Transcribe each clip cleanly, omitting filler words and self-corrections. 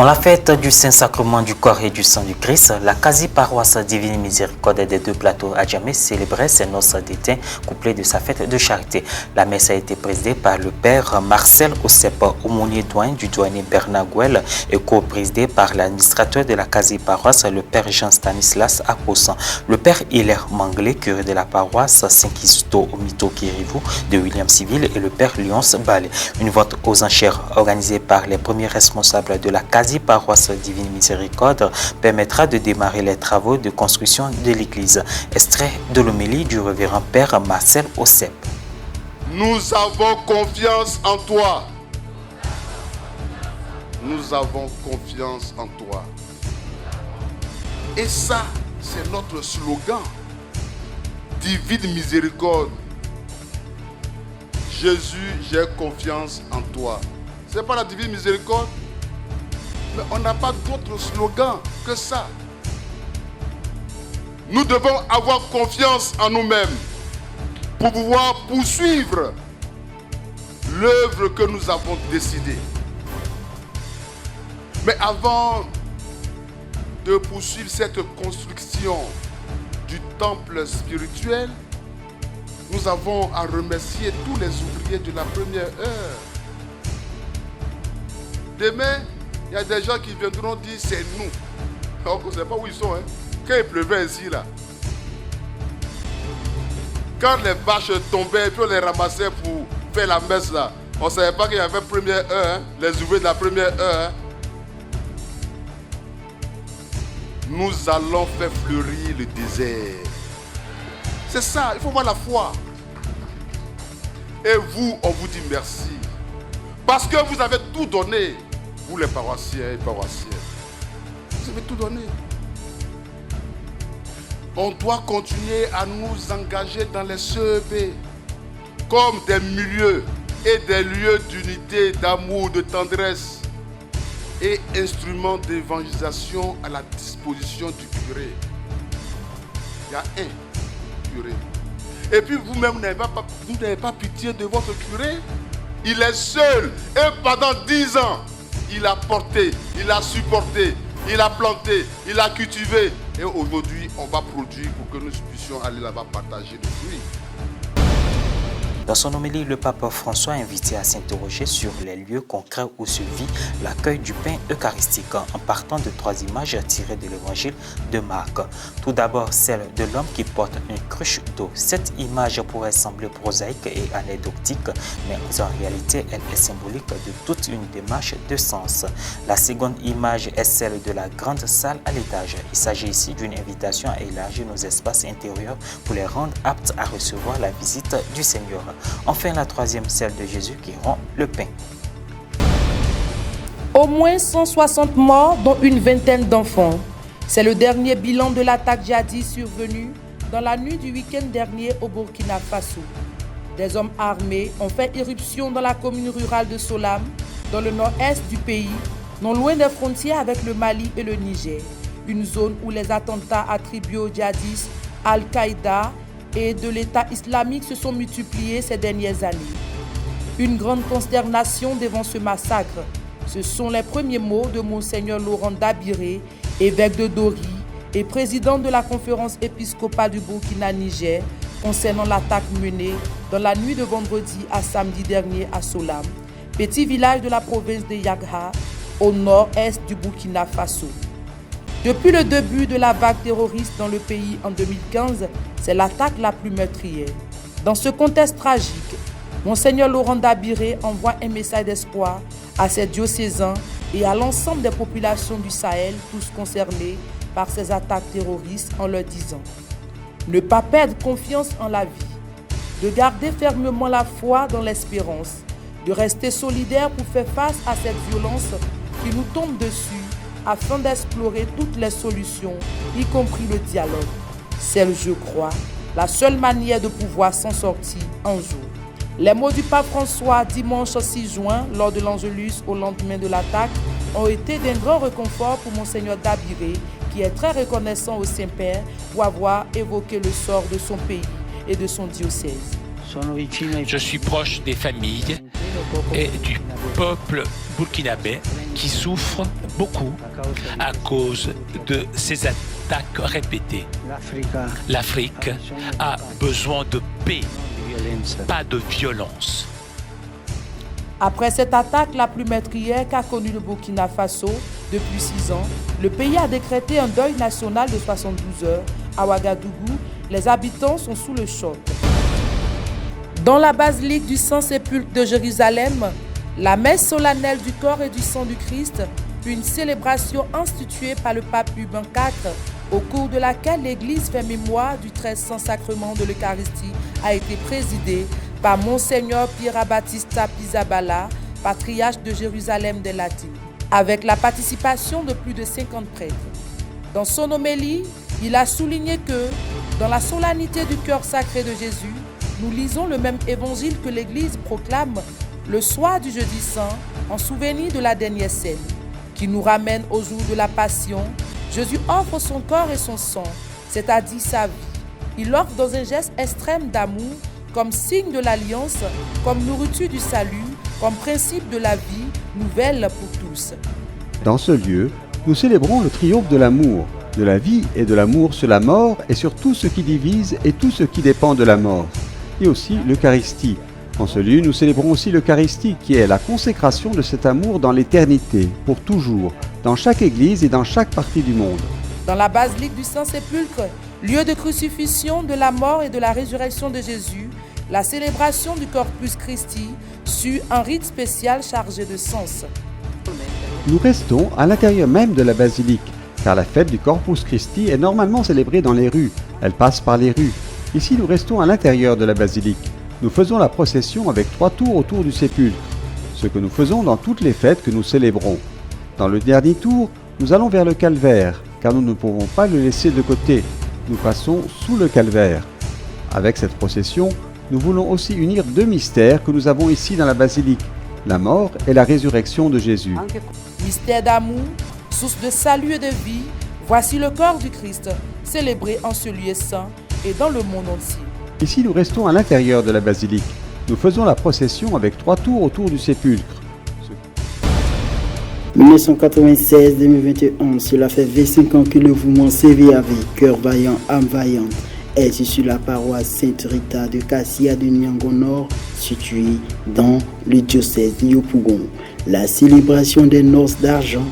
En la fête du Saint-Sacrement du corps et du sang du Christ, la quasi-paroisse Divine Miséricorde des deux plateaux a jamais célébré ses noces d'été couplées de sa fête de charité. La messe a été présidée par le père Marcel Osep, aumônier doyen du douanier Bernard Gouel, et co-présidée par l'administrateur de la quasi-paroisse, le père Jean-Stanislas Akos, le père Hilaire Manglé, curé de la paroisse Saint-Kizito Omito Kirivou de William Civil, et le père Lyons Balé. Une vente aux enchères organisée par les premiers responsables de la quasi-paroisse Divine Miséricorde permettra de démarrer les travaux de construction de l'église. Extrait de l'homélie du révérend père Marcel Osep. Nous avons confiance en toi. Nous avons confiance en toi. Et ça, c'est notre slogan. Divine Miséricorde. Jésus, j'ai confiance en toi. C'est pas la Divine Miséricorde? Mais on n'a pas d'autre slogan que ça. Nous devons avoir confiance en nous-mêmes pour pouvoir poursuivre l'œuvre que nous avons décidée. Mais avant de poursuivre cette construction du temple spirituel, nous avons à remercier tous les ouvriers de la première heure. Demain, il y a des gens qui viendront dire c'est nous. Alors on ne sait pas où ils sont. Quand il pleuvait ici, là. Quand les vaches tombaient et puis on les ramassait pour faire la messe, là, on ne savait pas qu'il y avait première heure, les ouvriers de la première heure. Nous allons faire fleurir le désert. C'est ça, il faut voir la foi. Et vous, on vous dit merci. Parce que vous avez tout donné. Vous les paroissiens et paroissiennes. Vous avez tout donné. On doit continuer à nous engager dans les CEB comme des milieux et des lieux d'unité, d'amour, de tendresse et instruments d'évangélisation à la disposition du curé. Il y a un curé. Et puis vous-même, vous n'avez pas pitié de votre curé. Il est seul et pendant 10 ans, il a porté, il a supporté, il a planté, il a cultivé. Et aujourd'hui, on va produire pour que nous puissions aller là-bas partager le fruit. Dans son homélie, le pape François a invité à s'interroger sur les lieux concrets où se vit l'accueil du pain eucharistique en partant de 3 images tirées de l'évangile de Marc. Tout d'abord, celle de l'homme qui porte une cruche d'eau. Cette image pourrait sembler prosaïque et anecdotique, mais en réalité, elle est symbolique de toute une démarche de sens. La seconde image est celle de la grande salle à l'étage. Il s'agit ici d'une invitation à élargir nos espaces intérieurs pour les rendre aptes à recevoir la visite du Seigneur. Enfin, la troisième, celle de Jésus qui rompt le pain. Au moins 160 morts, dont une vingtaine d'enfants. C'est le dernier bilan de l'attaque djihadiste survenue dans la nuit du week-end dernier au Burkina Faso. Des hommes armés ont fait irruption dans la commune rurale de Solam, dans le nord-est du pays, non loin des frontières avec le Mali et le Niger. Une zone où les attentats attribués aux djihadistes, Al-Qaïda et de l'État islamique se sont multipliés ces dernières années. Une grande consternation devant ce massacre. Ce sont les premiers mots de Monseigneur Laurent Dabiré, évêque de Dori et président de la conférence épiscopale du Burkina-Niger, concernant l'attaque menée dans la nuit de vendredi à samedi dernier à Solam, petit village de la province de Yagha, au nord-est du Burkina Faso. Depuis le début de la vague terroriste dans le pays en 2015, c'est l'attaque la plus meurtrière. Dans ce contexte tragique, Monseigneur Laurent Dabiré envoie un message d'espoir à ses diocésains et à l'ensemble des populations du Sahel, tous concernés par ces attaques terroristes, en leur disant: ne pas perdre confiance en la vie, de garder fermement la foi dans l'espérance, de rester solidaires pour faire face à cette violence qui nous tombe dessus, afin d'explorer toutes les solutions, y compris le dialogue. C'est, je crois, la seule manière de pouvoir s'en sortir un jour. Les mots du pape François dimanche 6 juin, lors de l'Angélus au lendemain de l'attaque, ont été d'un grand réconfort pour Monseigneur Dabiré, qui est très reconnaissant au Saint-Père pour avoir évoqué le sort de son pays et de son diocèse. Je suis proche des familles et du peuple burkinabé qui souffre beaucoup à cause de ces attaques répétées. L'Afrique a besoin de paix, pas de violence. Après cette attaque la plus meurtrière qu'a connue le Burkina Faso depuis 6 ans, le pays a décrété un deuil national de 72 heures. À Ouagadougou, les habitants sont sous le choc. Dans la basilique du Saint-Sépulcre de Jérusalem, la messe solennelle du corps et du sang du Christ, une célébration instituée par le pape Urbain IV, au cours de laquelle l'Église fait mémoire du très saint sacrement de l'Eucharistie, a été présidée par Monseigneur Pierre Battista Pizzaballa, patriarche de Jérusalem des Latines, avec la participation de plus de 50 prêtres. Dans son homélie, il a souligné que, dans la solennité du cœur sacré de Jésus, nous lisons le même évangile que l'Église proclame le soir du jeudi saint, en souvenir de la dernière scène, qui nous ramène au jour de la Passion. Jésus offre son corps et son sang, c'est-à-dire sa vie. Il l'offre dans un geste extrême d'amour, comme signe de l'alliance, comme nourriture du salut, comme principe de la vie nouvelle pour tous. Dans ce lieu, nous célébrons le triomphe de l'amour, de la vie et de l'amour sur la mort et sur tout ce qui divise et tout ce qui dépend de la mort, et aussi l'Eucharistie. En ce lieu, nous célébrons aussi l'Eucharistie qui est la consécration de cet amour dans l'éternité, pour toujours, dans chaque église et dans chaque partie du monde. Dans la basilique du Saint-Sépulcre, lieu de crucifixion, de la mort et de la résurrection de Jésus, la célébration du Corpus Christi suit un rite spécial chargé de sens. Nous restons à l'intérieur même de la basilique, car la fête du Corpus Christi est normalement célébrée dans les rues. Elle passe par les rues. Ici, nous restons à l'intérieur de la basilique. Nous faisons la procession avec 3 tours autour du sépulcre, ce que nous faisons dans toutes les fêtes que nous célébrons. Dans le dernier tour, nous allons vers le calvaire, car nous ne pouvons pas le laisser de côté. Nous passons sous le calvaire. Avec cette procession, nous voulons aussi unir 2 mystères que nous avons ici dans la basilique, la mort et la résurrection de Jésus. Mystère d'amour, source de salut et de vie, voici le corps du Christ, célébré en ce lieu saint et dans le monde entier. Ici, nous restons à l'intérieur de la basilique. Nous faisons la procession avec 3 tours autour du sépulcre. 1996-2021, cela fait 25 ans que le mouvement CVAV, Cœur Vaillant, Âme Vaillante, est sur la paroisse Sainte-Rita de Kassia de Niango Nord, située dans le diocèse de Yopougon. La célébration des noces d'argent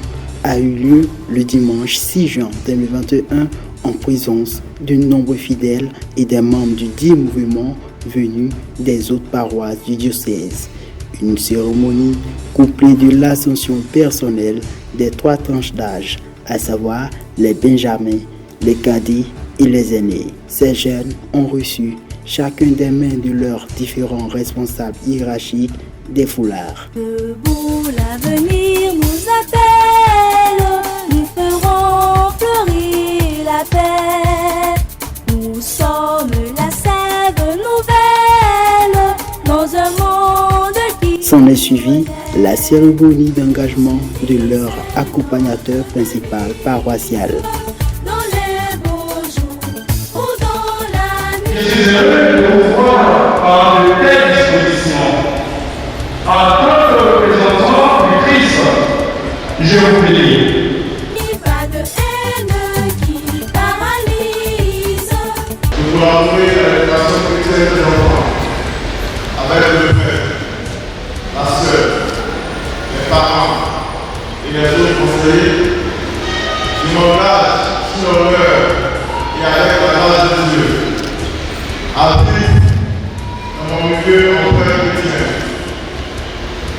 a eu lieu le dimanche 6 juin 2021 en présence de nombreux fidèles et des membres du dit mouvement venus des autres paroisses du diocèse. Une cérémonie couplée de l'ascension personnelle des 3 tranches d'âge, à savoir les benjamins, les cadets et les aînés. Ces jeunes ont reçu chacun des mains de leurs différents responsables hiérarchiques des foulards. Debout, l'avenir nous appelle, nous ferons fleurir la paix. Nous sommes la sève nouvelle dans un monde qui... S'en est suivi la cérémonie d'engagement de leur accompagnateur principal paroissial. Dans les beaux jours ou dans la nuit. Je voir par de telles dispositions. En tant que représentant du Christ, je vous bénis. Pas de haine qui paralyse. Nous voulons entrer l'éducation chrétienne des enfants avec le père, la sœur, les parents et les autres conseillers. Je m'engage sur l'honneur et avec la grâce de Dieu à vivre dans mon milieu en frère chrétien,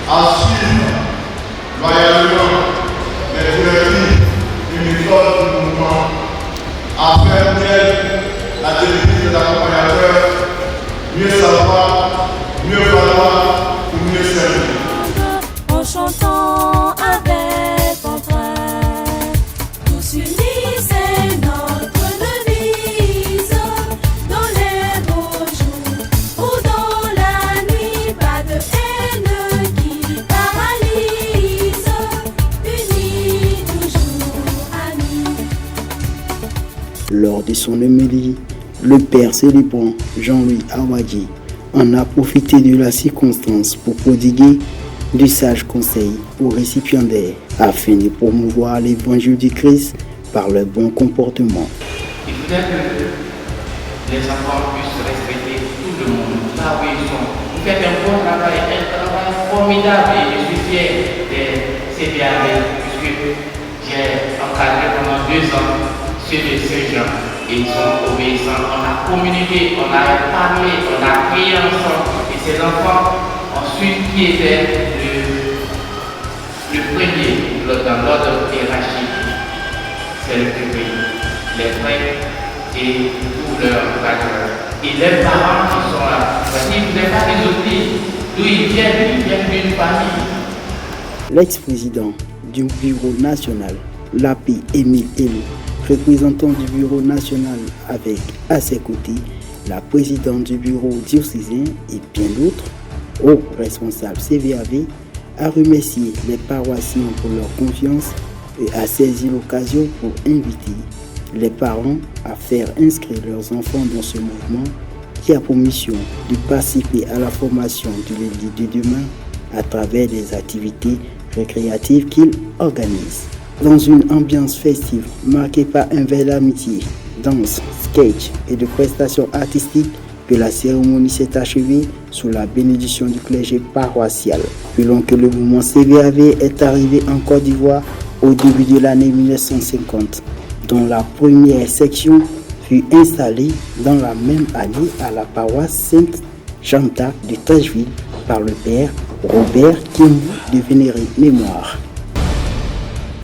à suivre loyalement les directives et méthodes du mouvement, à faire mienne la directive de l'accompagnateur, mieux savoir, mieux valoir ou mieux servir. En chantant avec entrain, tous unis c'est notre devise. Dans les beaux jours ou dans la nuit, pas de haine qui paralyse. Unis toujours amis. Lors de son homélie, le père célébrant Jean-Louis Awadji en a profité de la circonstance pour prodiguer du sage conseil aux récipiendaires afin de promouvoir l'évangile du Christ par leur bon comportement. Il faudrait que les enfants puissent respecter tout le monde, là où ils sont. Vous faites un bon travail, un travail formidable et je suis fier des CVAV puisque j'ai encadré pendant 2 ans ceux de Saint-Jean et ils sont obéissants. On a communiqué, on a parlé, on a prié ensemble et ces enfants ensuite qui étaient le premier dans l'ordre hiérarchique, c'est le premier, les frères et tous leurs cadres. Et les parents qui sont là, parce qu'ils ne pouvaient pas les oublier, d'où ils viennent d'une famille. L'ex-président du bureau national, Lapi Émile Elou, représentant du bureau national avec à ses côtés la présidente du bureau diocésain et bien d'autres, hauts responsables CVAV, a remercié les paroissiens pour leur confiance et a saisi l'occasion pour inviter les parents à faire inscrire leurs enfants dans ce mouvement qui a pour mission de participer à la formation de l'Église de demain à travers des activités récréatives qu'il organise. Dans une ambiance festive marquée par un verre d'amitié, danse, sketch et de prestations artistiques, que la cérémonie s'est achevée sous la bénédiction du clergé paroissial. Selon que le mouvement CVAV est arrivé en Côte d'Ivoire au début de l'année 1950, dont la première section fut installée dans la même année à la paroisse Sainte-Jeanne-d'Arc de Treichville par le père Robert Kimbu de Vénérée Mémoire.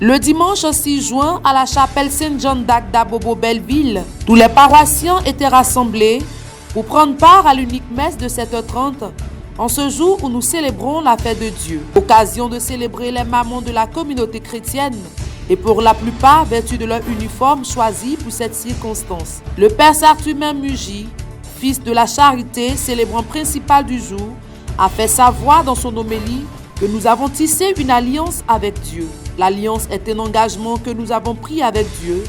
Le dimanche 6 juin, à la chapelle Sainte-Jeanne-d'Arc d'Abobo-Belleville, tous les paroissiens étaient rassemblés pour prendre part à l'unique messe de 7h30 en ce jour où nous célébrons la fête de Dieu. Occasion de célébrer les mamans de la communauté chrétienne et pour la plupart vêtus de leur uniforme choisi pour cette circonstance. Le père Sartumain Muji, fils de la charité, célébrant principal du jour, a fait savoir dans son homélie que nous avons tissé une alliance avec Dieu. L'alliance est un engagement que nous avons pris avec Dieu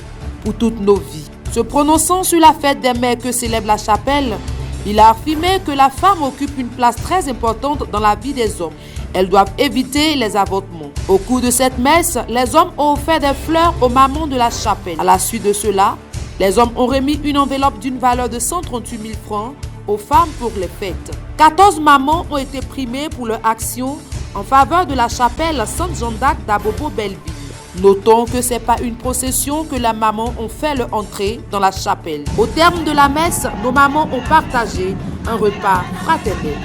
pour toutes nos vies. Se prononçant sur la fête des mères que célèbre la chapelle, il a affirmé que la femme occupe une place très importante dans la vie des hommes. Elles doivent éviter les avortements. Au cours de cette messe, les hommes ont offert des fleurs aux mamans de la chapelle. À la suite de cela, les hommes ont remis une enveloppe d'une valeur de 138 000 francs aux femmes pour les fêtes. 14 mamans ont été primées pour leur action en faveur de la chapelle Sainte-Jeanne-d'Arc d'Abobo-Belleville. Notons que ce n'est pas une procession que les mamans ont fait leur entrée dans la chapelle. Au terme de la messe, nos mamans ont partagé un repas fraternel.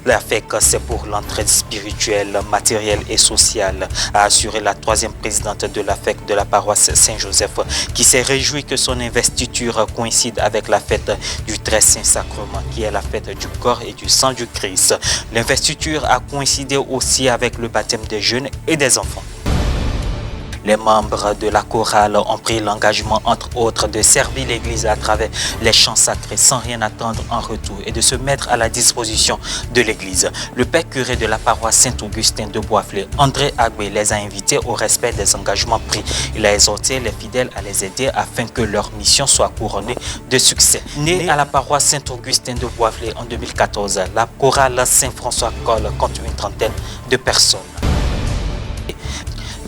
La FEC, c'est pour l'entraide spirituelle, matérielle et sociale, a assuré la 3e présidente de la FEC de la paroisse Saint-Joseph, qui s'est réjouie que son investiture coïncide avec la fête du Très Saint Sacrement, qui est la fête du corps et du sang du Christ. L'investiture a coïncidé aussi avec le baptême des jeunes et des enfants. Les membres de la chorale ont pris l'engagement, entre autres, de servir l'Église à travers les chants sacrés sans rien attendre en retour et de se mettre à la disposition de l'Église. Le père curé de la paroisse Saint-Augustin de Boisflé, André Agbé, les a invités au respect des engagements pris. Il a exhorté les fidèles à les aider afin que leur mission soit couronnée de succès. Née à la paroisse Saint-Augustin de Boisflé en 2014, la chorale Saint-François-Cole compte une trentaine de personnes.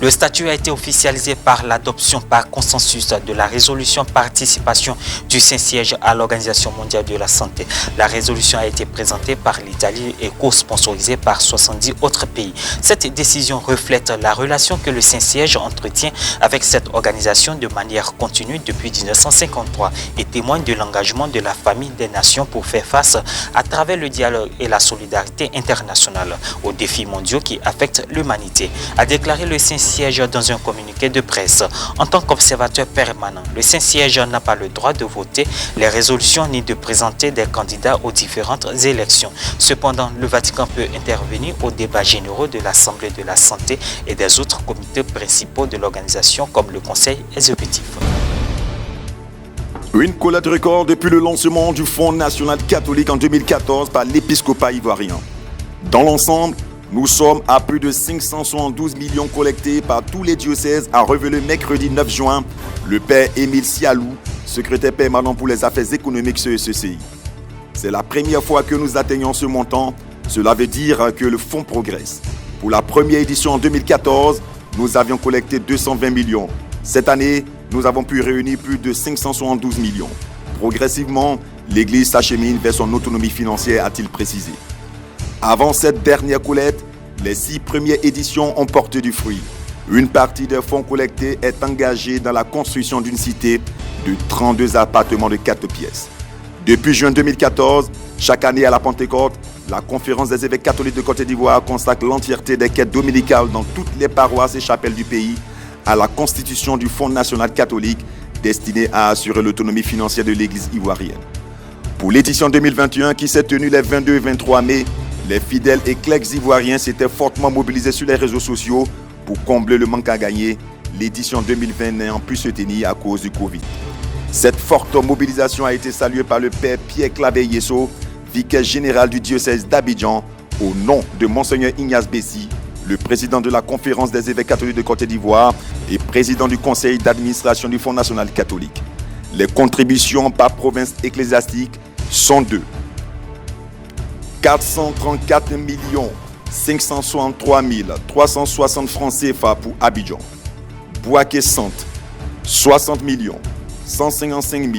Le statut a été officialisé par l'adoption par consensus de la résolution participation du Saint-Siège à l'Organisation mondiale de la santé. La résolution a été présentée par l'Italie et co-sponsorisée par 70 autres pays. Cette décision reflète la relation que le Saint-Siège entretient avec cette organisation de manière continue depuis 1953 et témoigne de l'engagement de la famille des nations pour faire face à travers le dialogue et la solidarité internationale aux défis mondiaux qui affectent l'humanité, a déclaré le Saint-Siège dans un communiqué de presse. En tant qu'observateur permanent, le Saint-Siège n'a pas le droit de voter les résolutions ni de présenter des candidats aux différentes élections. Cependant, le Vatican peut intervenir aux débats généraux de l'Assemblée de la santé et des autres comités principaux de l'organisation comme le Conseil exécutif. Une collate record depuis le lancement du Fonds national catholique en 2014 par l'épiscopat ivoirien. Dans l'ensemble, Nous sommes à plus de 572 millions collectés par tous les diocèses, a révélé mercredi 9 juin le père Émile Sialou, secrétaire permanent pour les affaires économiques CECCI. C'est la première fois que nous atteignons ce montant. Cela veut dire que le fonds progresse. Pour la première édition en 2014, nous avions collecté 220 millions. Cette année, nous avons pu réunir plus de 572 millions. Progressivement, l'Église s'achemine vers son autonomie financière, a-t-il précisé. Avant cette dernière collecte, les 6 premières éditions ont porté du fruit. Une partie des fonds collectés est engagée dans la construction d'une cité de 32 appartements de 4 pièces. Depuis juin 2014, chaque année à la Pentecôte, la Conférence des évêques catholiques de Côte d'Ivoire consacre l'entièreté des quêtes dominicales dans toutes les paroisses et chapelles du pays à la constitution du Fonds national catholique destiné à assurer l'autonomie financière de l'Église ivoirienne. Pour l'édition 2021 qui s'est tenue les 22 et 23 mai, les fidèles et clercs ivoiriens s'étaient fortement mobilisés sur les réseaux sociaux pour combler le manque à gagner, l'édition 2020 n'ayant pu se tenir à cause du Covid. Cette forte mobilisation a été saluée par le père Pierre Claver Yesso, vicaire général du diocèse d'Abidjan, au nom de Monseigneur Ignace Bessi, le président de la Conférence des évêques catholiques de Côte d'Ivoire et président du conseil d'administration du Fonds national catholique. Les contributions par province ecclésiastique sont de 434 563 360 francs CFA pour Abidjan. Bouaké-Centre, 60 155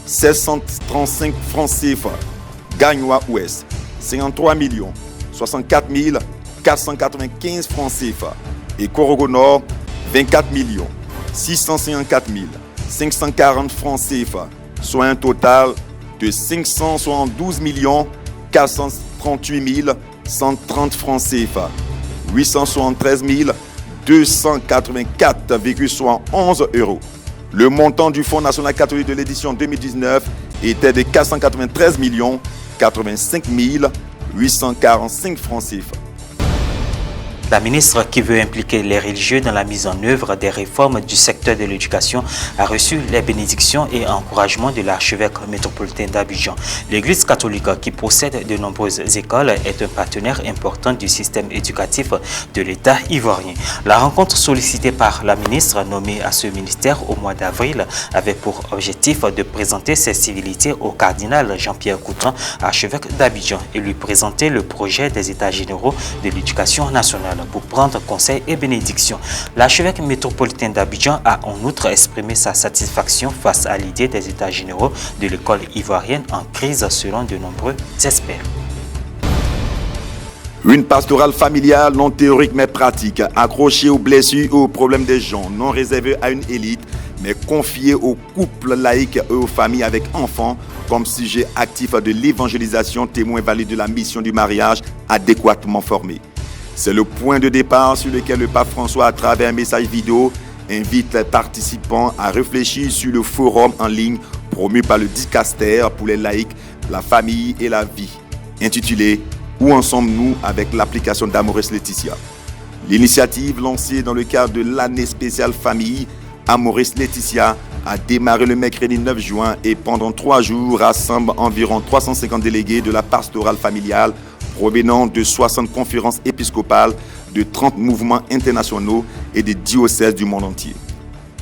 735 francs CFA. Gagnoa Ouest, 53 64 495 francs CFA. Et Korogo Nord, 24 654 540 francs CFA. Soit un total de 572 438 130 francs CFA. 873 284,11 euros. Le montant du Fonds national catholique de l'édition 2019 était de 493 85 845 francs CFA. La ministre qui veut impliquer les religieux dans la mise en œuvre des réformes du secteur de l'éducation a reçu les bénédictions et encouragements de l'archevêque métropolitain d'Abidjan. L'Église catholique, qui possède de nombreuses écoles, est un partenaire important du système éducatif de l'État ivoirien. La rencontre sollicitée par la ministre nommée à ce ministère au mois d'avril avait pour objectif de présenter ses civilités au cardinal Jean-Pierre Coutan, archevêque d'Abidjan, et lui présenter le projet des États généraux de l'éducation nationale pour prendre conseil et bénédiction. L'archevêque métropolitain d'Abidjan a en outre exprimé sa satisfaction face à l'idée des États généraux de l'école ivoirienne en crise selon de nombreux experts. Une pastorale familiale non théorique mais pratique, accrochée aux blessures et aux problèmes des gens, non réservée à une élite, mais confiée aux couples laïcs et aux familles avec enfants comme sujet actif de l'évangélisation, témoin valide de la mission du mariage adéquatement formé. C'est le point de départ sur lequel le pape François, à travers un message vidéo, invite les participants à réfléchir sur le forum en ligne promu par le dicaster pour les laïcs, la famille et la vie, intitulé « Où en sommes-nous avec l'application d'Amoris Laetitia ?» L'initiative lancée dans le cadre de l'année spéciale famille, Amoris Laetitia, a démarré le mercredi 9 juin et pendant 3 jours rassemble environ 350 délégués de la pastorale familiale provenant de 60 conférences épiscopales, de 30 mouvements internationaux et des diocèses du monde entier.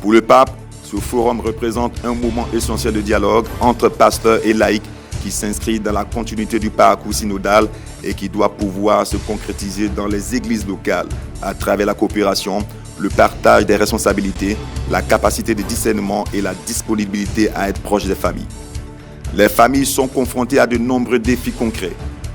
Pour le pape, ce forum représente un moment essentiel de dialogue entre pasteurs et laïcs qui s'inscrit dans la continuité du parcours synodal et qui doit pouvoir se concrétiser dans les églises locales à travers la coopération, le partage des responsabilités, la capacité de discernement et la disponibilité à être proche des familles. Les familles sont confrontées à de nombreux défis concrets.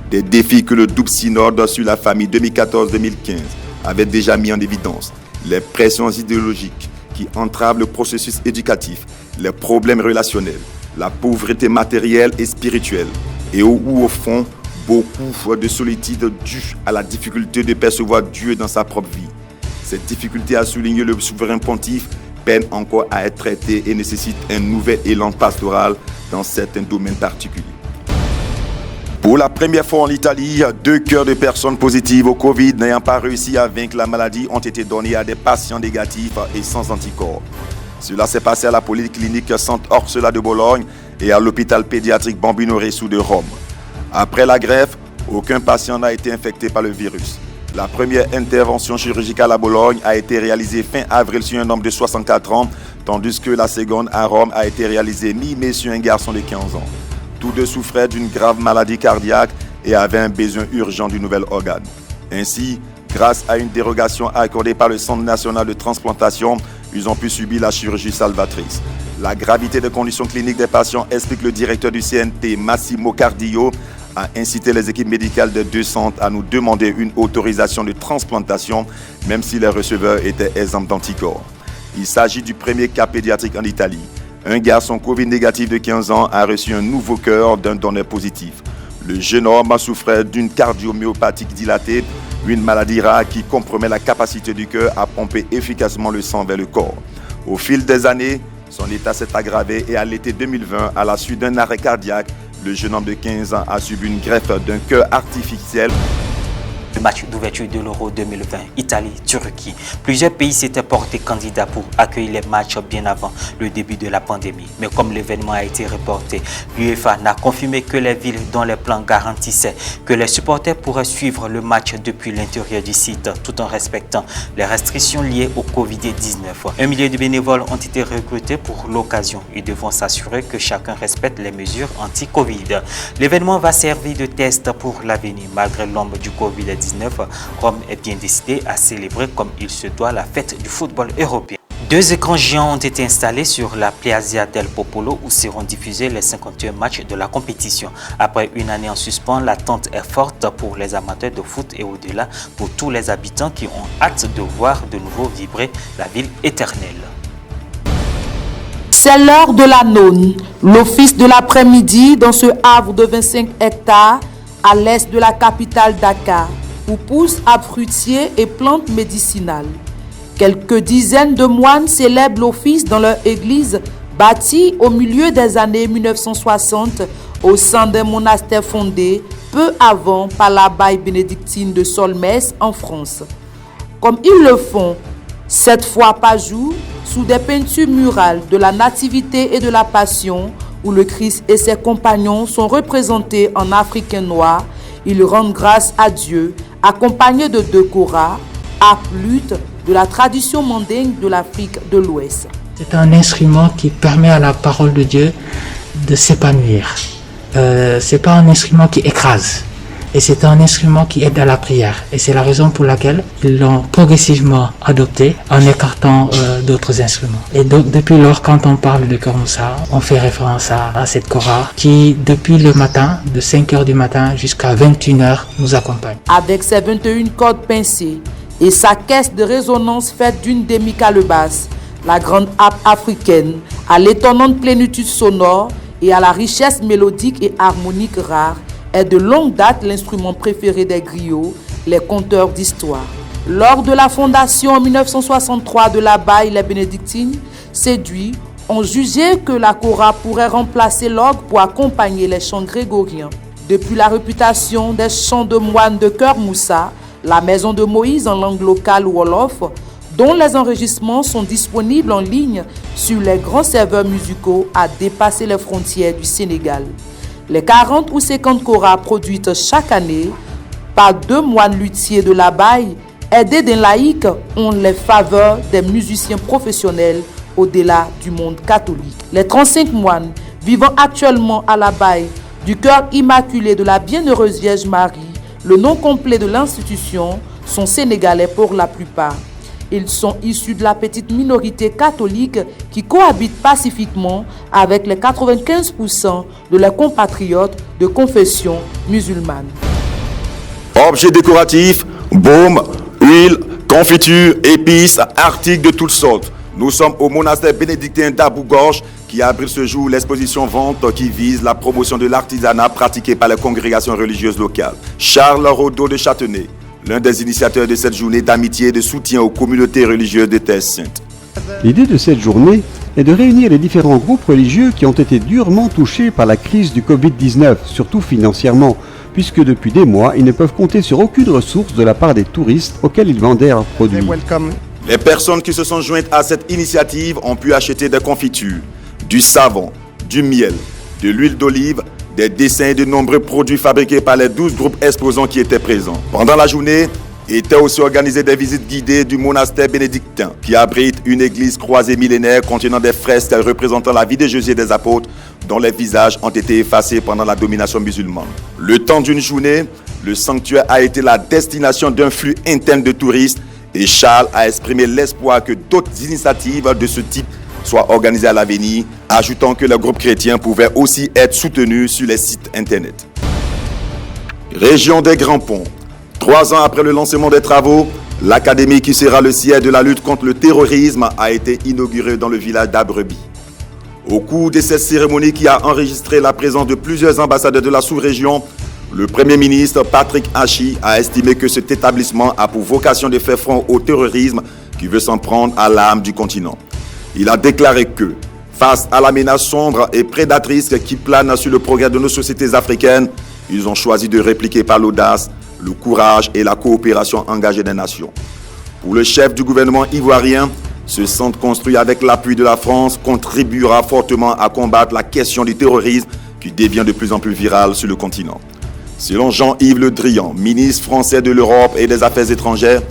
Des défis que le double synode sur la famille 2014-2015 avait déjà mis en évidence. Les pressions idéologiques qui entravent le processus éducatif, les problèmes relationnels, la pauvreté matérielle et spirituelle, et où au fond, beaucoup de solitude due à la difficulté de percevoir Dieu dans sa propre vie. Cette difficulté a souligné le souverain pontife peine encore à être traitée et nécessite un nouvel élan pastoral dans certains domaines particuliers. Pour la première fois en Italie, 2 cœurs de personnes positives au Covid n'ayant pas réussi à vaincre la maladie ont été donnés à des patients négatifs et sans anticorps. Cela s'est passé à la polyclinique Sant'Orsola de Bologne et à l'hôpital pédiatrique Bambino Gesù de Rome. Après la greffe, aucun patient n'a été infecté par le virus. La première intervention chirurgicale à Bologne a été réalisée fin avril sur un homme de 64 ans, tandis que la seconde à Rome a été réalisée mi-mai sur un garçon de 15 ans. Tous deux souffraient d'une grave maladie cardiaque et avaient un besoin urgent du nouvel organe. Ainsi, grâce à une dérogation accordée par le Centre national de transplantation, ils ont pu subir la chirurgie salvatrice. La gravité des conditions cliniques des patients, explique le directeur du CNT, Massimo Cardillo, a incité les équipes médicales des deux centres à nous demander une autorisation de transplantation, même si les receveurs étaient exempts d'anticorps. Il s'agit du premier cas pédiatrique en Italie. Un garçon Covid négatif de 15 ans a reçu un nouveau cœur d'un donneur positif. Le jeune homme souffrait d'une cardiomyopathie dilatée, une maladie rare qui compromet la capacité du cœur à pomper efficacement le sang vers le corps. Au fil des années, son état s'est aggravé et à l'été 2020, à la suite d'un arrêt cardiaque, le jeune homme de 15 ans a subi une greffe d'un cœur artificiel. Le match d'ouverture de l'Euro 2020, Italie-Turquie. Plusieurs pays s'étaient portés candidats pour accueillir les matchs bien avant le début de la pandémie. Mais comme l'événement a été reporté, l'UEFA n'a confirmé que les villes dont les plans garantissaient que les supporters pourraient suivre le match depuis l'intérieur du site, tout en respectant les restrictions liées au Covid-19. Un millier de bénévoles ont été recrutés pour l'occasion. Ils devront s'assurer que chacun respecte les mesures anti-Covid. L'événement va servir de test pour l'avenir. Malgré l'ombre du Covid-19, Rome est bien décidé à célébrer comme il se doit la fête du football européen. 2 écrans géants ont été installés sur la Piazza del Popolo où seront diffusés les 51 matchs de la compétition. Après une année en suspens, l'attente est forte pour les amateurs de foot et au-delà pour tous les habitants qui ont hâte de voir de nouveau vibrer la ville éternelle. C'est l'heure de la nonne, l'office de l'après-midi dans ce havre de 25 hectares à l'est de la capitale Dakar, où poussent arbres fruitiers et plantes médicinales. Quelques dizaines de moines célèbrent l'office dans leur église bâtie au milieu des années 1960 au sein d'un monastère fondé peu avant par l'abbaye bénédictine de Solmès en France. Comme ils le font 7 fois par jour sous des peintures murales de la Nativité et de la Passion où le Christ et ses compagnons sont représentés en africain noir, ils rendent grâce à Dieu accompagnés de 2 koras, harpes, luttes de la tradition mandingue de l'Afrique de l'Ouest. C'est un instrument qui permet à la parole de Dieu de s'épanouir. C'est pas un instrument qui écrase. Et c'est un instrument qui aide à la prière. Et c'est la raison pour laquelle ils l'ont progressivement adopté en écartant d'autres instruments. Et donc, depuis lors, quand on parle de Cœur Moussa, on fait référence à cette kora qui, depuis le matin, de 5h du matin jusqu'à 21h, nous accompagne. Avec ses 21 cordes pincées et sa caisse de résonance faite d'une demi-calebasse, la grande harpe africaine, à l'étonnante plénitude sonore et à la richesse mélodique et harmonique rare, est de longue date l'instrument préféré des griots, les conteurs d'histoire. Lors de la fondation en 1963 de l'abbaye Les Bénédictines, séduits ont jugé que la kora pourrait remplacer l'orgue pour accompagner les chants grégoriens. Depuis la réputation des chants de moines de Cœur Moussa, la maison de Moïse en langue locale wolof, dont les enregistrements sont disponibles en ligne sur les grands serveurs musicaux, a dépassé les frontières du Sénégal. Les 40 ou 50 koras produites chaque année par 2 moines luthiers de l'abbaye, aidés d'un laïc, ont les faveurs des musiciens professionnels au-delà du monde catholique. Les 35 moines vivant actuellement à l'abbaye du Cœur Immaculé de la Bienheureuse Vierge Marie, le nom complet de l'institution, sont sénégalais pour la plupart. Ils sont issus de la petite minorité catholique qui cohabite pacifiquement avec les 95% de leurs compatriotes de confession musulmane. Objets décoratifs, baumes, huiles, confitures, épices, articles de toutes sortes. Nous sommes au monastère bénédictin d'Abou-Gorge qui abrite ce jour l'exposition vente qui vise la promotion de l'artisanat pratiqué par les congrégations religieuses locales. Charles Rodeau de Châtenay, l'un des initiateurs de cette journée d'amitié et de soutien aux communautés religieuses des Terres Saintes. L'idée de cette journée est de réunir les différents groupes religieux qui ont été durement touchés par la crise du Covid-19, surtout financièrement, puisque depuis des mois, ils ne peuvent compter sur aucune ressource de la part des touristes auxquels ils vendaient leurs produits. Les personnes qui se sont jointes à cette initiative ont pu acheter des confitures, du savon, du miel, de l'huile d'olive, des dessins et de nombreux produits fabriqués par les 12 groupes exposants qui étaient présents. Pendant la journée, Étaient aussi organisées des visites guidées du monastère bénédictin qui abrite une église croisée millénaire contenant des fresques représentant la vie de Jésus et des apôtres dont les visages ont été effacés pendant la domination musulmane. Le temps d'une journée, le sanctuaire a été la destination d'un flux interne de touristes et Charles a exprimé l'espoir que d'autres initiatives de ce type soient organisées à l'avenir, ajoutant que les groupes chrétiens pouvaient aussi être soutenus sur les sites internet. Région des Grands Ponts. 3 ans après le lancement des travaux, l'académie qui sera le siège de la lutte contre le terrorisme a été inaugurée dans le village d'Abreby. Au cours de cette cérémonie qui a enregistré la présence de plusieurs ambassadeurs de la sous-région, le Premier ministre Patrick Hachi a estimé que cet établissement a pour vocation de faire front au terrorisme qui veut s'en prendre à l'âme du continent. Il a déclaré que, face à la menace sombre et prédatrice qui plane sur le progrès de nos sociétés africaines, ils ont choisi de répliquer par l'audace, le courage et la coopération engagée des nations. Pour le chef du gouvernement ivoirien, ce centre construit avec l'appui de la France contribuera fortement à combattre la question du terrorisme qui devient de plus en plus virale sur le continent. Selon Jean-Yves Le Drian, ministre français de l'Europe et des Affaires étrangères,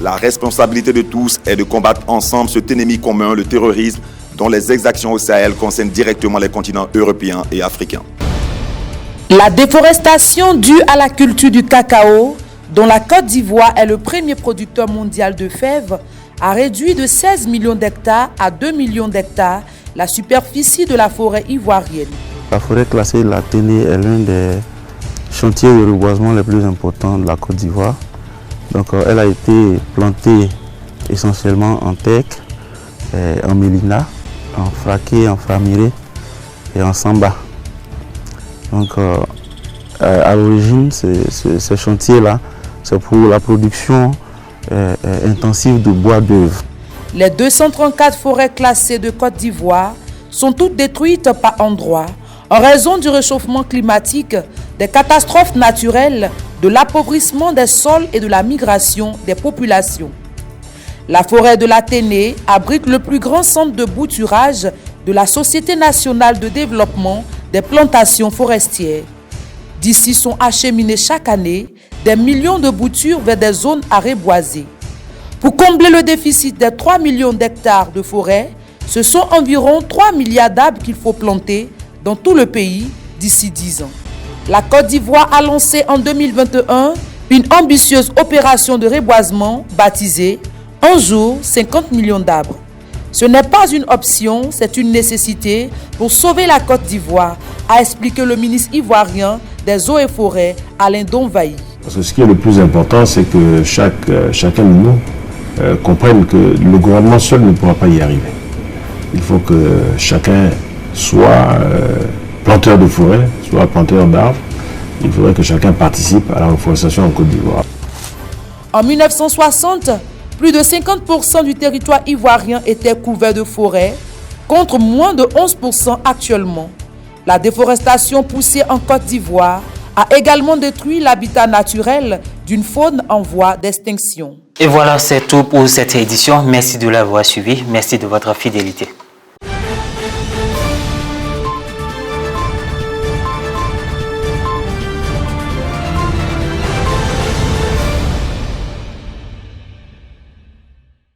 la responsabilité de tous est de combattre ensemble cet ennemi commun, le terrorisme, dont les exactions au Sahel concernent directement les continents européens et africains. La déforestation due à la culture du cacao, dont la Côte d'Ivoire est le premier producteur mondial de fèves, a réduit de 16 millions d'hectares à 2 millions d'hectares la superficie de la forêt ivoirienne. La forêt classée de la Ténée est l'un des chantiers de reboisement les plus importants de la Côte d'Ivoire. Donc, elle a été plantée essentiellement en teck, en mélina, en fraqué, en framiré et en samba. Donc, à l'origine, ce chantier-là, c'est pour la production intensive de bois d'œuvre. Les 234 forêts classées de Côte d'Ivoire sont toutes détruites par endroits en raison du réchauffement climatique, des catastrophes naturelles, de l'appauvrissement des sols et de la migration des populations. La forêt de la Ténée abrite le plus grand centre de bouturage de la Société nationale de développement des plantations forestières. D'ici sont acheminées chaque année des millions de boutures vers des zones à reboiser. Pour combler le déficit des 3 millions d'hectares de forêt, ce sont environ 3 milliards d'arbres qu'il faut planter dans tout le pays d'ici 10 ans. La Côte d'Ivoire a lancé en 2021 une ambitieuse opération de reboisement baptisée « Un jour, 50 millions d'arbres ». Ce n'est pas une option, c'est une nécessité pour sauver la Côte d'Ivoire, a expliqué le ministre ivoirien des Eaux et Forêts, Alain Donvaï. Parce que ce qui est le plus important, c'est que chacun de nous comprenne que le gouvernement seul ne pourra pas y arriver. Il faut que chacun soit planteur de forêt, soit planteur d'arbres. Il faudrait que chacun participe à la reforestation en Côte d'Ivoire. En 1960, plus de 50% du territoire ivoirien était couvert de forêts, contre moins de 11% actuellement. La déforestation poussée en Côte d'Ivoire a également détruit l'habitat naturel d'une faune en voie d'extinction. Et voilà, c'est tout pour cette édition. Merci de l'avoir suivi. Merci de votre fidélité.